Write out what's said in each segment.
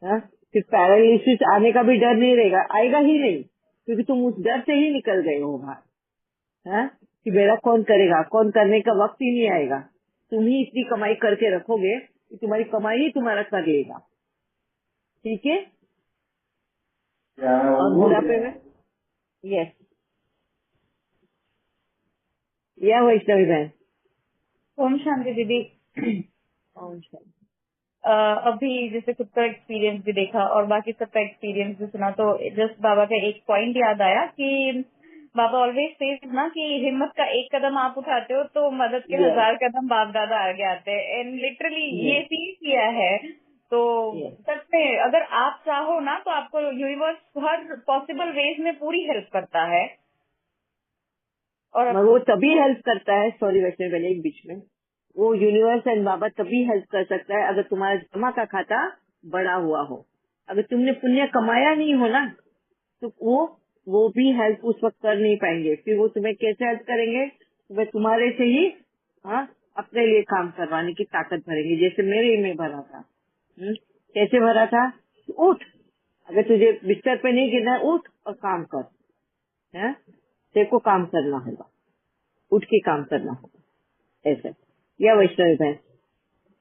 हाँ? फिर पैरालिसिस आने का भी डर नहीं रहेगा, आएगा ही नहीं, क्योंकि तुम उस डर से ही निकल गए हो बाहर। हाँ? कि मेरा कौन करेगा, कौन करने का वक्त ही नहीं आएगा। तुम ही इतनी कमाई करके रखोगे कि तुम्हारी कमाई ही तुम्हारा कर लेगा। ठीक है। और बुढ़ापे में यस, या वैष्णवी बहन। ओम शांति दीदी। ओम शांति। अभी जैसे खुद का एक्सपीरियंस भी देखा और बाकी सबका एक्सपीरियंस भी सुना, तो जस्ट बाबा का एक पॉइंट याद आया कि बाबा ऑलवेज सेज ना कि हिम्मत का एक कदम आप उठाते हो तो मदद के यस 1000 कदम बाप दादा आगे आते हैं। एंड लिटरली ये यस फील किया है। तो यस। सच में अगर आप चाहो ना तो आपको यूनिवर्स हर पॉसिबल वेज में पूरी हेल्प करता है। और मगर वो तभी हेल्प करता है, सॉरी वैष्णवी बहन एक बीच में, वो यूनिवर्स एंड बाबा तभी हेल्प कर सकता है अगर तुम्हारा जमा का खाता बड़ा हुआ हो। अगर तुमने पुण्य कमाया नहीं हो ना, तो वो भी हेल्प उस वक्त कर नहीं पाएंगे। फिर वो तुम्हें कैसे हेल्प करेंगे? तुम्हें तुम्हारे से ही हाँ अपने लिए काम करवाने की ताकत भरेंगे। जैसे मेरे में भरा था। कैसे भरा था? उठ, अगर तुझे बिस्तर पे नहीं गिरना है, उठ और काम कर। है, तेरे को काम करना होगा, उठ के काम करना होगा। ऐसा या वैष्णवी बहन।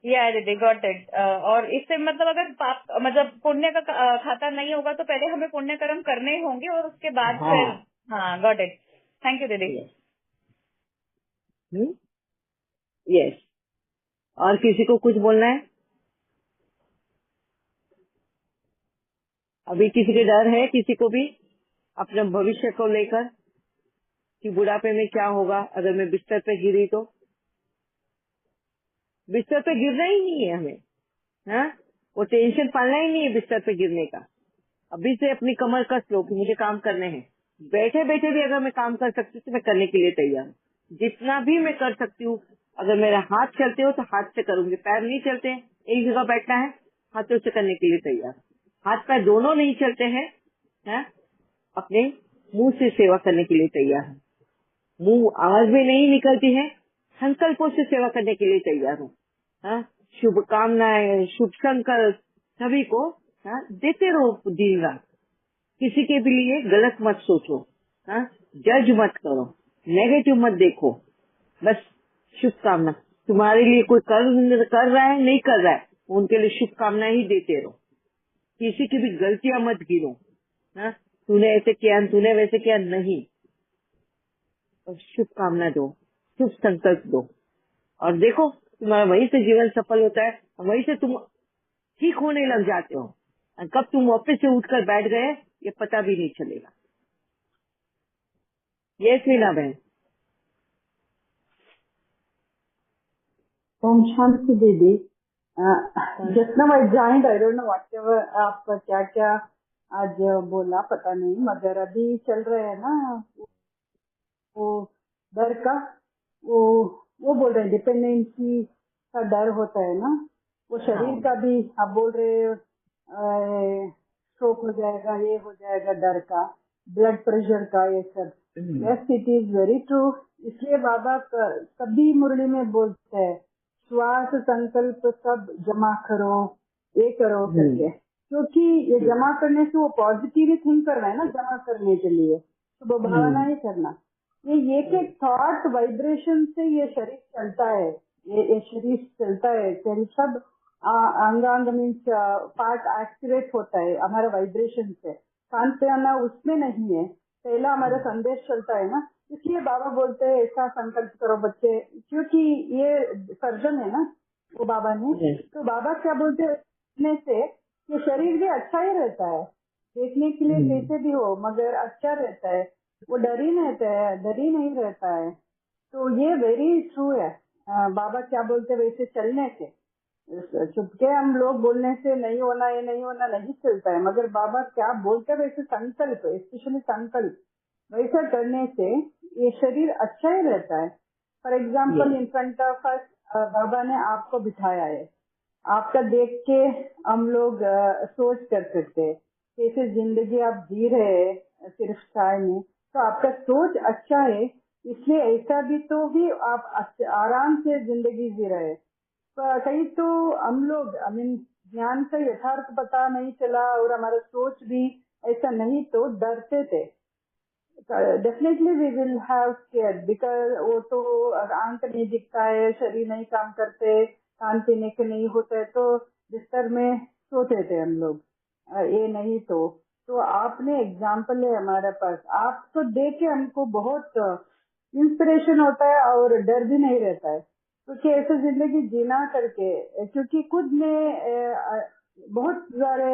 या दीदी गॉट इट। और इससे मतलब अगर पाप मतलब पुण्य का खाता नहीं होगा तो पहले हमें पुण्य कर्म करने होंगे और उसके बाद फिर। हाँ हाँ गॉट इट। थैंक यू दीदी। Yes yes. और किसी को कुछ बोलना है? अभी किसी के डर है, किसी को भी अपने भविष्य को लेकर कि बुढ़ापे में क्या होगा अगर मैं बिस्तर पे गिरी तो? बिस्तर पे गिरना ही नहीं है हमें। हाँ, वो टेंशन पालना ही नहीं है बिस्तर पे गिरने का। अभी से अपनी कमर कस लो कि मुझे काम करने हैं। बैठे बैठे भी अगर मैं काम कर सकती हूँ तो मैं करने के लिए तैयार हूँ। जितना भी मैं कर सकती हूँ। अगर मेरा हाथ चलते हो तो हाथ से करूंगी, पैर नहीं चलते हैं, एक जगह बैठना है, हाथों से करने के लिए तैयार हूँ। हाथ पैर दोनों नहीं चलते हैं, हैं? अपने मुंह से सेवा करने के लिए तैयार हूँ। मुंह आवाज भी नहीं निकलती है, संकल्पों से सेवा करने के लिए तैयार हूँ। हाँ? शुभकामनाएं, शुभ संकल्प सभी को हाँ, देते रहो दिन रात। किसी के भी लिए गलत मत सोचो। हाँ? जज मत करो, नेगेटिव मत देखो। बस शुभकामना, तुम्हारे लिए कोई कर रहा है नहीं कर रहा है, उनके लिए शुभकामना ही देते रहो। किसी की भी गलतियां मत गिनो। हाँ? तूने ऐसे किया, तूने वैसे किया, नहीं। और शुभकामना दो, शुभ संकल्प दो, और देखो तुम्हारा वहीं से जीवन सफल होता है और वहीं से तुम ठीक होने लग जाते हो। और कब तुम वापस से उठकर बैठ गए ये पता भी नहीं चलेगा। यस मीना बहन। ओम शांति दीदी। हाँ जितना मैं joint I don't know what ever आप क्या क्या आज बोला पता नहीं, मगर अभी चल रहे हैं ना वो डर का, वो वो बोल रहे हैं डिपेंडेंसी का डर होता है ना, वो हाँ शरीर का भी आप बोल रहे हो स्ट्रोक हो जाएगा, ये हो जाएगा डर का, ब्लड प्रेशर का, ये सब। Yes it is very true. इसलिए बाबा कभी मुरली में बोलते हैं श्वास संकल्प सब जमा करो, ये करो करके, क्योंकि ये जमा करने से वो पॉजिटिव थिंक करना है ना, जमा करने के लिए तो वो भावना ही करना। ये एक थॉट वाइब्रेशन से ये शरीर चलता है, ये शरीर चलता है, शरीर सब अंगांग मीन्स पार्ट एक्टिवेट होता है हमारा वाइब्रेशन से। कान पे आना उसमें नहीं है, पहला हमारा संदेश चलता है ना। इसलिए बाबा बोलते हैं ऐसा संकल्प करो बच्चे, क्योंकि ये सर्जन है ना वो बाबा ने, तो बाबा क्या बोलते हैं इसमें से ये शरीर भी अच्छा ही रहता है, देखने के लिए कैसे भी हो मगर अच्छा रहता है, वो डर ही रहता है, डर ही नहीं रहता है। तो ये वेरी ट्रू है। बाबा क्या बोलते हैं वैसे चलने से, चुपके हम लोग बोलने से नहीं होना, ये नहीं होना नहीं चलता है, मगर बाबा क्या बोलते हैं वैसे संकल्प, स्पेशली संकल्प वैसा करने से ये शरीर अच्छा ही रहता है। For example in front of us बाबा ने आपको बिठाया है, आपका देख के हम लोग सोच कर सकते हैं कैसे जिंदगी आप जी रहे हैं सिर्फ चाय में, तो आपका सोच अच्छा है, इसलिए ऐसा भी तो भी आप आराम से जिंदगी जी रहे हैं। कहीं तो हम लोग आई मीन ज्ञान का यथार्थ पता नहीं चला और हमारा सोच भी ऐसा नहीं तो डरते थे। Definitely we will have care because वो तो आंख नहीं दिखता है, शरीर नहीं काम करते, खान पीने के नहीं होते, तो बिस्तर में सोते थे हम लोग। ये नहीं तो आपने एग्जाम्पल है हमारे पास, आपको देख के हमको बहुत इंस्पिरेशन होता है और डर भी नहीं रहता है, क्योंकि ऐसे जिंदगी जीना करके, क्योंकि खुद में बहुत सारे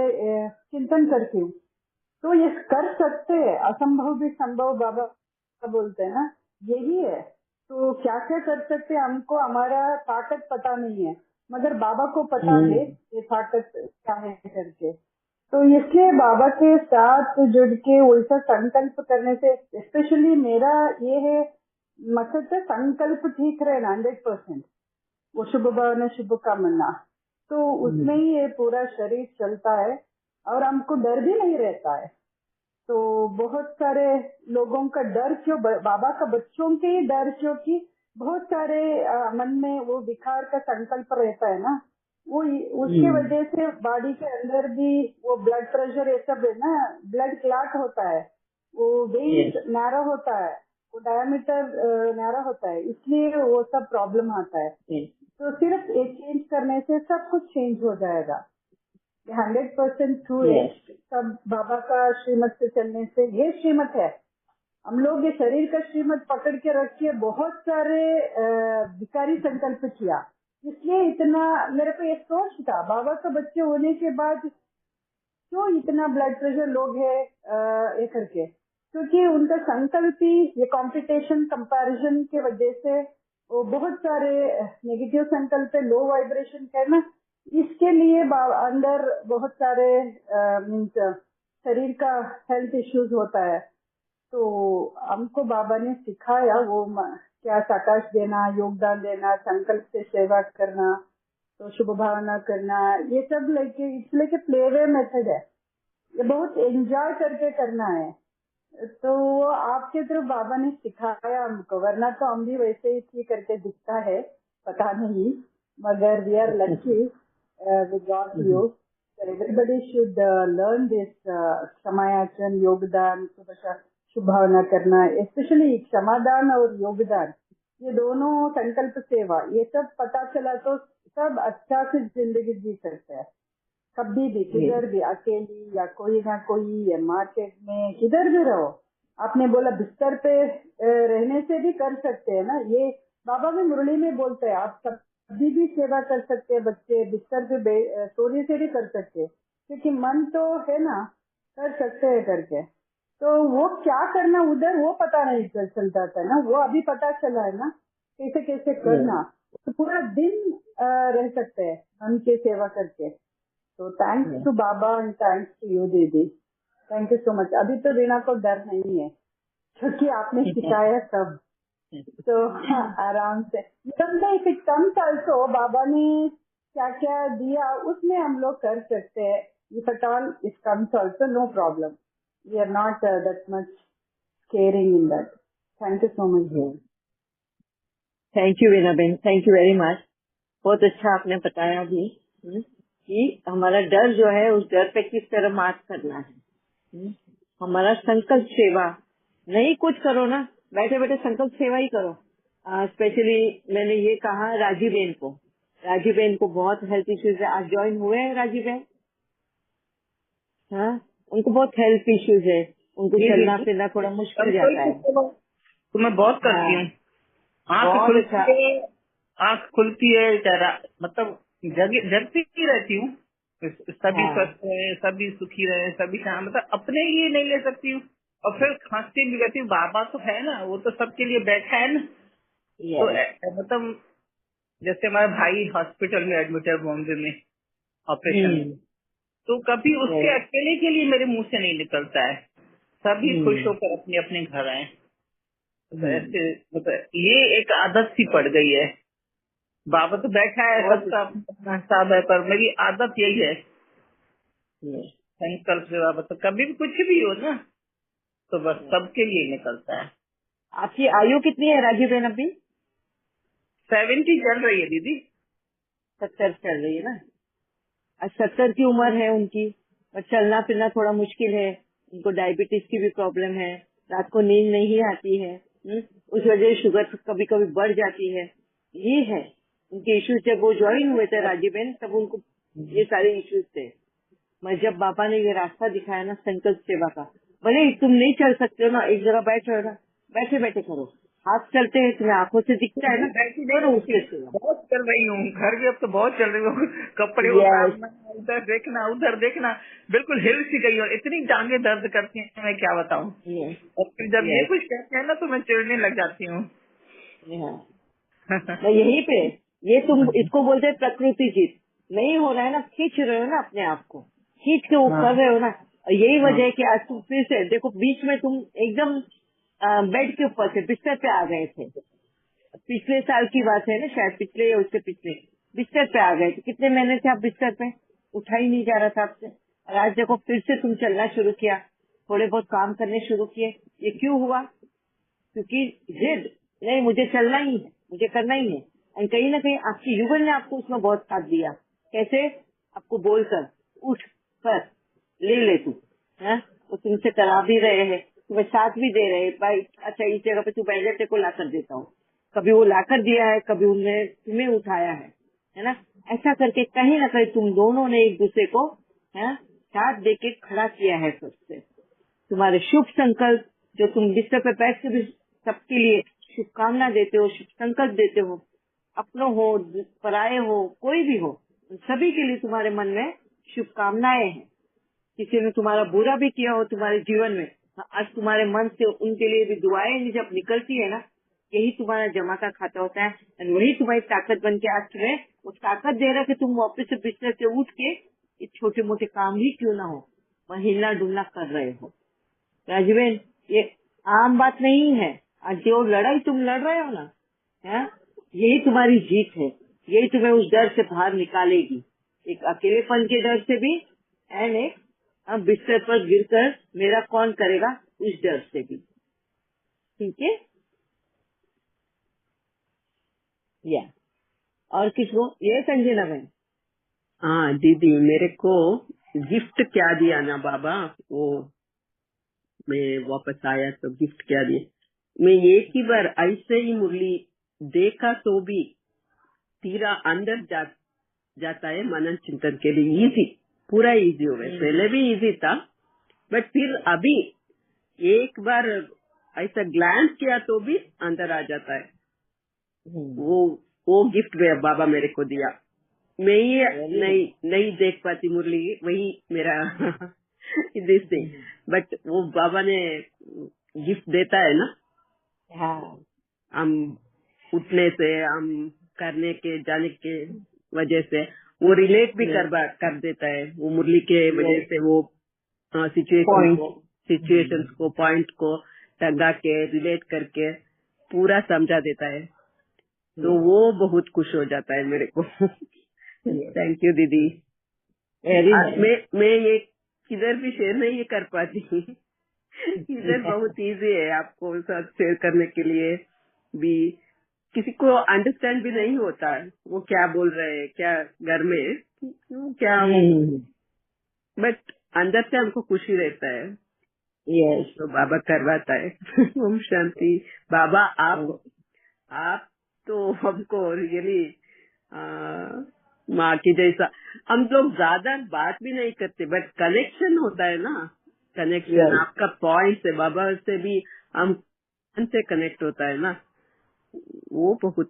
चिंतन करती हूँ, तो ये कर सकते हैं, असंभव भी संभव बाबा बोलते हैं ना, यही है। तो क्या क्या कर सकते हैं, हमको हमारा ताकत पता नहीं है, मगर बाबा को पता है ये ताकत क्या है करके। तो इसलिए बाबा के साथ जुड़ के वैसा संकल्प करने से, स्पेशली मेरा ये है मकसद है संकल्प ठीक रहे 100%, वो शुभ भावना शुभ कामना, तो उसमें ही ये पूरा शरीर चलता है और हमको डर भी नहीं रहता है। तो बहुत सारे लोगों का डर क्यों, बाबा का बच्चों के ही डर, क्योंकि बहुत सारे मन में वो विकार का संकल्प रहता है ना, वो उसके वजह से बॉडी के अंदर भी वो ब्लड प्रेशर ये सब है ना, ब्लड क्लॉट होता है, वो वेन्स नैरो होता है, वो डायमीटर नैरो होता है, इसलिए वो सब प्रॉब्लम आता है। तो सिर्फ ये चेंज करने से सब कुछ चेंज हो जाएगा, 100% ट्रू है। सब बाबा का श्रीमत से चलने से, ये श्रीमत है, हम लोग ये शरीर का श्रीमत पकड़ के रखिए, बहुत सारे विकारी संकल्प किया, इसलिए इतना मेरे को ये सोच था बाबा का बच्चे होने के बाद क्यों इतना ब्लड प्रेशर लोग है ये करके, क्योंकि उनका संकल्प ही ये कंपटीशन कंपैरिजन के वजह से वो बहुत सारे नेगेटिव संकल्प है, लो वाइब्रेशन है ना, इसके लिए अंदर बहुत सारे मीन्स शरीर का हेल्थ इश्यूज होता है। तो हमको बाबा ने सिखाया वो क्या साकाश देना, योगदान देना, संकल्प से सेवा करना, तो शुभ भावना करना, ये सब लेके प्लेवे मेथड है, ये बहुत एंजॉय करके करना है। तो वो आपके तरफ बाबा ने सिखाया हमको, वरना तो हम भी वैसे ही करके दिखता है, पता नहीं, मगर we are lucky we got you. So everybody should learn this क्षमायाचन, योगदान, शुभ भावना करना, स्पेशली क्षमादान और योगदान, ये दोनों संकल्प सेवा, ये सब पता चला तो सब अच्छा से जिंदगी जी सकते हैं, कभी भी किधर भी, अकेली या कोई ना कोई, या मार्केट में किधर भी रहो। आपने बोला बिस्तर पे रहने से भी कर सकते हैं ना, ये बाबा भी मुरली में बोलते हैं, आप सब कभी भी सेवा कर सकते हैं, बच्चे बिस्तर पे सोने से भी कर सकते हैं, क्योंकि मन तो है ना, कर सकते हैं करके। तो वो क्या करना उधर वो पता नहीं चलता था ना, वो अभी पता चला है ना कैसे कैसे करना, तो पूरा दिन रह सकते हैं मन की सेवा करके। तो थैंक्स टू बाबा एंड थैंक्स टू यू दीदी, थैंक यू सो मच। अभी तो रीना को डर नहीं है, क्योंकि आपने सिखाया सब, तो आराम से इफ इट कम्स ऑल्सो, बाबा ने क्या क्या दिया उसमें हम लोग कर सकते हैं, if at all it comes also no problem, we are not that much caring in that. Thank you so much. Thank you Veena ben, thank you very much. बहुत अच्छा आपने बताया अभी कि हमारा डर जो है, उस डर पे किस तरह मात करना है। हमारा संकल्प सेवा, नहीं कुछ करो ना, बैठे बैठे संकल्प सेवा ही करो। स्पेशली मैंने ये कहा राजीव बेन को बहुत हेल्थ इश्यूज है, आज ज्वाइन हुए हैं राजीव बेन, हाँ उनको बहुत हेल्थ इश्यूज है, उनको चलना फिरना थोड़ा मुश्किल जाता है। तो मैं बहुत करती हूँ, आँख खुलती है, मतलब जगती ही रहती हूँ, सभी स्वस्थ रहे, सभी सुखी रहे, सभी मतलब अपने लिए नहीं ले सकती हूँ, और फिर खांसती भी रहती हूँ, बाबा तो है ना, वो तो सबके लिए बैठा है ना। तो मतलब जैसे हमारा भाई हॉस्पिटल में एडमिट है बॉम्बे में ऑपरेशन, तो कभी उसके अकेले के लिए मेरे मुंह से नहीं निकलता है, सभी खुश होकर अपने अपने घर आए। ऐसे मतलब ये एक आदत सी पड़ गई है, बाबा तो बैठा है, सबका अपना हिसाब है, पर मेरी आदत यही है संकल्प से बाबा, तो कभी भी कुछ भी हो ना तो बस सबके लिए निकलता है। आपकी आयु कितनी है राजीव बहन अभी? 70 चल रही है दीदी। 70 चल रही है ना, आज 70 की उम्र है उनकी, और चलना फिरना थोड़ा मुश्किल है। उनको डायबिटीज की भी प्रॉब्लम है, रात को नींद नहीं आती है, उस वजह से शुगर कभी कभी बढ़ जाती है। ये है उनके इश्यूज। जब वो ज्वाइन हुए थे राजीबेन, तब उनको ये सारे इश्यूज थे। मैं जब बाबा ने ये रास्ता दिखाया ना संकल्प सेवा का, भले तुम नहीं चल सकते हो ना, एक जगह बैठो ना, बैठे बैठे करो। हाथ चलते हैं, तुम्हें आंखों से दिखता है ना, बैठी करो नहीं उसके थी, सेवा। बहुत कर रही हूँ घर भी, अब तो बहुत चल रही हूँ। कपड़े यस, उतारना, इधर देखना उधर देखना, बिल्कुल हिल सी गई और इतनी टांगे दर्द करती हैं, मैं क्या बताऊँ। यस, और फिर जब ये यस, कुछ कहते हैं ना तो मैं चिढ़ने लग जाती हूँ। मैं यहीं पे, ये तुम इसको बोलते हैं प्रकृति जीत। नहीं हो रहा है ना, खींच रहे हो ना अपने आप को, खींच के वो कर रहे हो ना। और यही वजह है कि आज तुम फिर से देखो, बीच में तुम एकदम बेड के ऊपर से बिस्तर पे आ गए थे। पिछले साल की बात है ना, शायद पिछले या उसके पिछले, बिस्तर पे आ गए थे। कितने महीने से आप बिस्तर पे, उठा ही नहीं जा रहा था आपसे। और आज देखो फिर से तुम चलना शुरू किया, थोड़े बहुत काम करने शुरू किए। ये क्यों हुआ? क्योंकि जिद, नहीं मुझे चलना ही है, मुझे करना ही है। और कहीं ना कहीं आपकी युगल ने आपको उसमें बहुत साथ दिया। कैसे? आपको बोलकर उठ कर ले तू, है वो तुमसे करा भी रहे हैं, तुम्हें साथ भी दे रहे हैं। भाई अच्छा इस जगह पे तू बैठ जा, तेरे को ला कर देता हूँ। कभी वो ला कर दिया है, कभी उन्होंने तुम्हें उठाया है ना। ऐसा करके कहीं ना कहीं तुम दोनों ने एक दूसरे को है साथ देके खड़ा किया है सबसे। तुम्हारे शुभ संकल्प जो तुम बिस्तर पे बैठ के भी सबके लिए शुभकामना देते हो, शुभ संकल्प देते हो, अपनों हो पराये हो कोई भी हो, उन सभी के लिए तुम्हारे मन में शुभकामनाएं हैं। किसी ने तुम्हारा बुरा भी किया हो तुम्हारे जीवन में, आज तुम्हारे मन से उनके लिए भी दुआएं जब निकलती है ना, यही तुम्हारा जमा का खाता होता है। और वही तुम्हारी ताकत बन के आज तुम्हें वो ताकत दे रहा है कि तुम वापस से बिस्तर से उठ के ये छोटे मोटे काम ही क्यों ना हो, वह हिलना डुलना कर रहे हो। राजवेन, ये आम बात नहीं है। आज जो लड़ाई तुम लड़ रहे हो ना, है यही तुम्हारी जीत है। यही तुम्हें उस डर से बाहर निकालेगी, एक अकेलेपन के डर से भी, एंड एक बिस्तर पर गिरकर मेरा कौन करेगा उस डर से भी। ठीक है? या और किसको ये संजना बहन? हाँ दीदी, मेरे को गिफ्ट क्या दिया ना बाबा, वो मैं वापस आया तो गिफ्ट क्या दिया। मैं एक ही बार ऐसे ही मुरली देखा तो भी तीरा अंदर जाता है मनन चिंतन के लिए। इजी, पूरा इजी हो गया। पहले भी इजी था, बट फिर अभी एक बार ऐसा ग्लैंस किया तो भी अंदर आ जाता है। वो गिफ्ट बाबा मेरे को दिया। मैं ये नहीं देख पाती मुरली, वही मेरा दिस थिंग, बट वो बाबा ने गिफ्ट देता है ना। हाँ, हम उठने से, हम करने के जाने के वजह से वो रिलेट भी कर देता है। वो मुरली के वजह से वो सिचुएशंस को पॉइंट को टंगा के रिलेट करके पूरा समझा देता है। तो वो बहुत खुश हो जाता है मेरे को। थैंक यू दीदी। मैं ये किधर भी शेयर नहीं कर पाती। इधर बहुत इजी है आपको साथ शेयर करने के लिए भी। किसी को अंडरस्टैंड भी नहीं होता है वो क्या बोल रहे हैं, क्या घर में क्या, बट अंदर से हमको खुशी रहता है। यस, तो बाबा करवाता है। ओम शांति। बाबा आप तो हमको रियली माँ की जैसा। हम लोग ज्यादा बात भी नहीं करते, बट कनेक्शन होता है ना, कनेक्शन आपका पॉइंट से बाबा से भी हम से कनेक्ट होता है ना, वो बहुत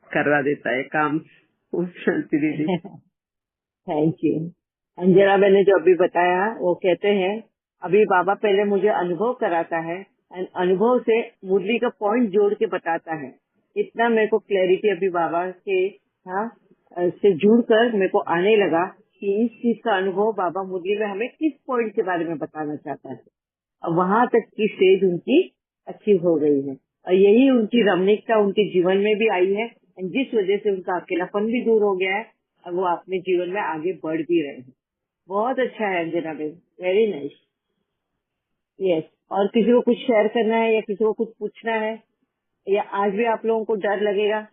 करवा देता है काम। ओम शांति दीदी। Thank you. अंजना मैंने जो अभी बताया, वो कहते हैं अभी बाबा पहले मुझे अनुभव कराता है, एंड अनुभव से मुरली का पॉइंट जोड़ के बताता है। इतना मेरे को क्लैरिटी अभी बाबा के से जुड़कर मेरे को आने लगा कि इस चीज का अनुभव बाबा मुरली में हमें किस पॉइंट के बारे में बताना चाहता है। और वहां तक की स्टेज उनकी अच्छी हो गई है, और यही उनकी रमणीकता उनके जीवन में भी आई है, एंड जिस वजह से उनका अकेलापन भी दूर हो गया है, और वो अपने जीवन में आगे बढ़ भी रहे हैं। बहुत अच्छा है Anjana Ben, very nice. Yes, और किसी को कुछ शेयर करना है या किसी को कुछ पूछना है, या आज भी आप लोगों को डर लगेगा?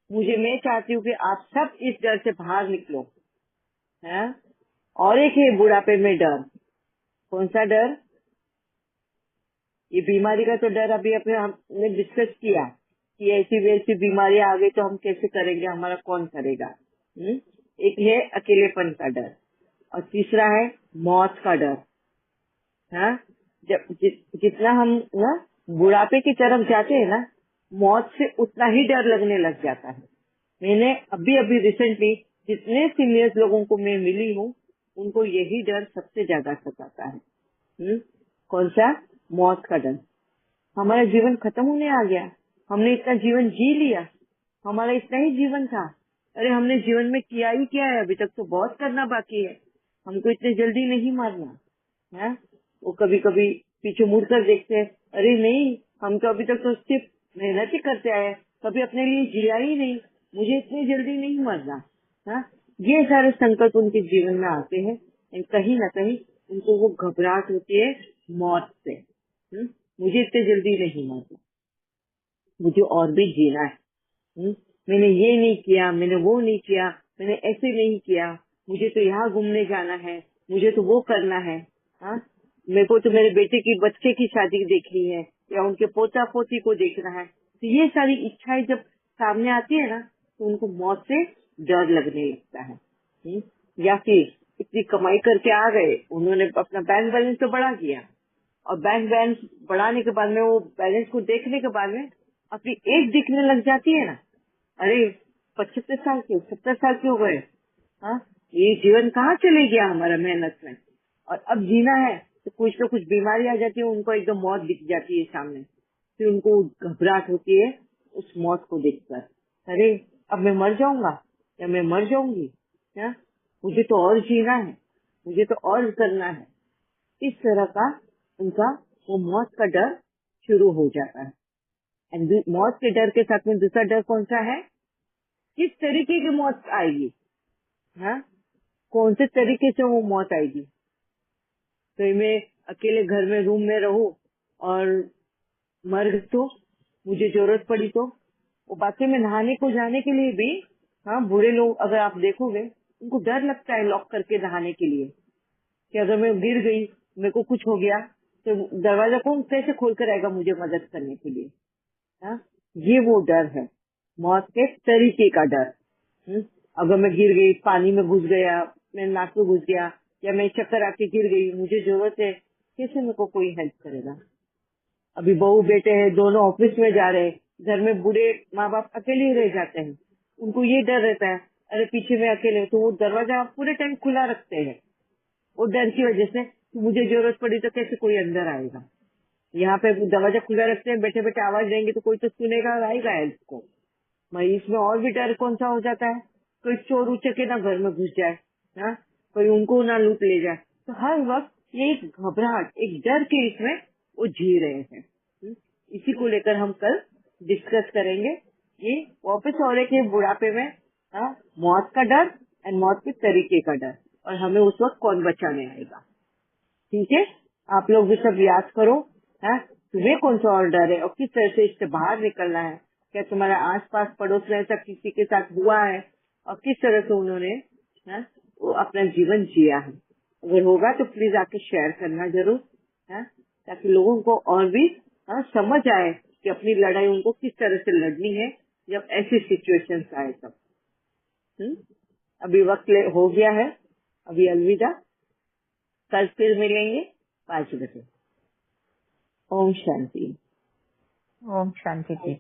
मैं चाहती हूँ कि आप सब इस डर से बाहर निकलो, है। और एक है बुढ़ापे में डर। कौन सा डर? ये बीमारी का तो डर अभी हमने डिस्कस किया कि ऐसी वैसी बीमारी आ गई तो हम कैसे करेंगे, हमारा कौन करेगा। एक है अकेलेपन का डर और तीसरा है मौत का डर। हाँ, जितना हम ना बुढ़ापे की तरफ जाते हैं ना, मौत से उतना ही डर लगने लग जाता है। मैंने अभी रिसेंटली जितने सीनियर्स लोगों को मैं मिली हूँ, उनको यही डर सबसे ज्यादा सताता है। कौन सा? मौत का डर। हमारा जीवन खत्म होने आ गया, हमने इतना जीवन जी लिया, हमारा इतना ही जीवन था। अरे हमने जीवन में किया ही क्या है? अभी तक तो बहुत करना बाकी है, हमको इतने जल्दी नहीं मारना है। वो कभी कभी पीछे मुड़कर देखते हैं, अरे नहीं, हम तो अभी तक तो सिर्फ मेहनत ही करते आए, कभी अपने लिए जिया ही नहीं, मुझे इतनी जल्दी नहीं मरना। हाँ, ये सारे संकल्प उनके जीवन में आते हैं, कहीं ना कहीं उनको वो घबराहट होती है मौत से। मुझे इतने जल्दी नहीं मरना, मुझे और भी जीना है। मैंने ये नहीं किया, मैंने वो नहीं किया, मैंने ऐसे नहीं किया, मुझे तो यहाँ घूमने जाना है, मुझे तो वो करना है। हाँ, मेरे को तो मेरे बेटे की बच्चे की शादी देखनी है या उनके पोता पोती को देखना है। तो ये सारी इच्छाएं जब सामने आती है ना, तो उनको मौत से डर लगने लगता है। या फिर इतनी कमाई करके आ गए, उन्होंने अपना बैंक बैलेंस तो बढ़ा दिया, और बैंक बैलेंस बढ़ाने के बाद में वो बैलेंस को देखने के बाद में अपनी एज दिखने लग जाती है ना, अरे 75 साल के 70 साल के हो गए। हाँ, ये जीवन कहाँ चले गया हमारा मेहनत में। और अब जीना है तो कुछ ना कुछ बीमारी आ जाती है, उनको एकदम मौत दिख जाती है सामने, फिर उनको घबराहट होती है उस मौत को देखकर। अरे अब मैं मर जाऊंगा या मैं मर जाऊंगी, क्या मुझे तो और जीना है, मुझे तो और करना है। इस तरह का उनका वो मौत का डर शुरू हो जाता है। एंड मौत के डर के साथ में दूसरा डर कौन सा है? किस तरीके की मौत आएगी। हाँ, कौन से तरीके से वो मौत आएगी। तो मैं अकेले घर में रूम में रहूं और मर गई तो, मुझे जरूरत पड़ी तो। वो बाकी में नहाने को जाने के लिए भी, हाँ, बुरे लोग अगर आप देखोगे, उनको डर लगता है लॉक करके नहाने के लिए, कि अगर मैं गिर गई, मेरे को कुछ हो गया, तो दरवाजा कौन कैसे खोल कर आएगा मुझे मदद करने के लिए। हाँ, ये वो डर है, मौत के तरीके का डर। अगर मैं गिर गई, पानी में घुस गया, मेरे नाक में घुस गया, या मैं चक्कर आके गिर गई, मुझे जरूरत है, कैसे मेरे को कोई हेल्प करेगा। अभी बहू बेटे हैं, दोनों ऑफिस में जा रहे हैं, घर में बूढ़े माँ बाप अकेले ही रह जाते हैं, उनको ये डर रहता है, अरे पीछे में अकेले, तो वो दरवाजा पूरे टाइम खुला रखते हैं, वो डर की वजह से कि मुझे जरूरत पड़ी तो कैसे कोई अंदर आएगा। यहाँ पे दरवाजा खुला रखते हैं, बैठे बैठे आवाज देंगे तो कोई तो सुनेगा और आएगा हेल्प को। मगर इसमें और भी डर कौन सा हो जाता है, कोई चोर उचके ना घर में घुस जाए, हाँ, कोई उनको ना लूट ले जाए। तो हर वक्त ये एक घबराहट, एक डर के इसमें वो जी रहे हैं। इसी को लेकर हम कल डिस्कस करेंगे। ये वापस और एक बुढ़ापे में, हाँ, मौत का डर एंड मौत के तरीके का डर, और हमें उस वक्त कौन बचाने आएगा। ठीक है, आप लोग भी सब याद करो। है, तुम्हें कौन सा और डर है और किस तरह से इससे बाहर निकलना है। क्या तुम्हारे आसपास पड़ोस में ऐसा किसी के साथ हुआ है और किस तरह से उन्होंने वो अपना जीवन जिया है। अगर होगा तो प्लीज आके शेयर करना जरूर, है, ताकि लोगों को और भी समझ आए कि अपनी लड़ाई उनको किस तरह से लड़नी है जब ऐसी सिचुएशन आए तब। अभी वक्त हो गया है, अभी अलविदा, कल फिर मिलेंगे 5 बजे। ओम शांति। ओम शांति जी।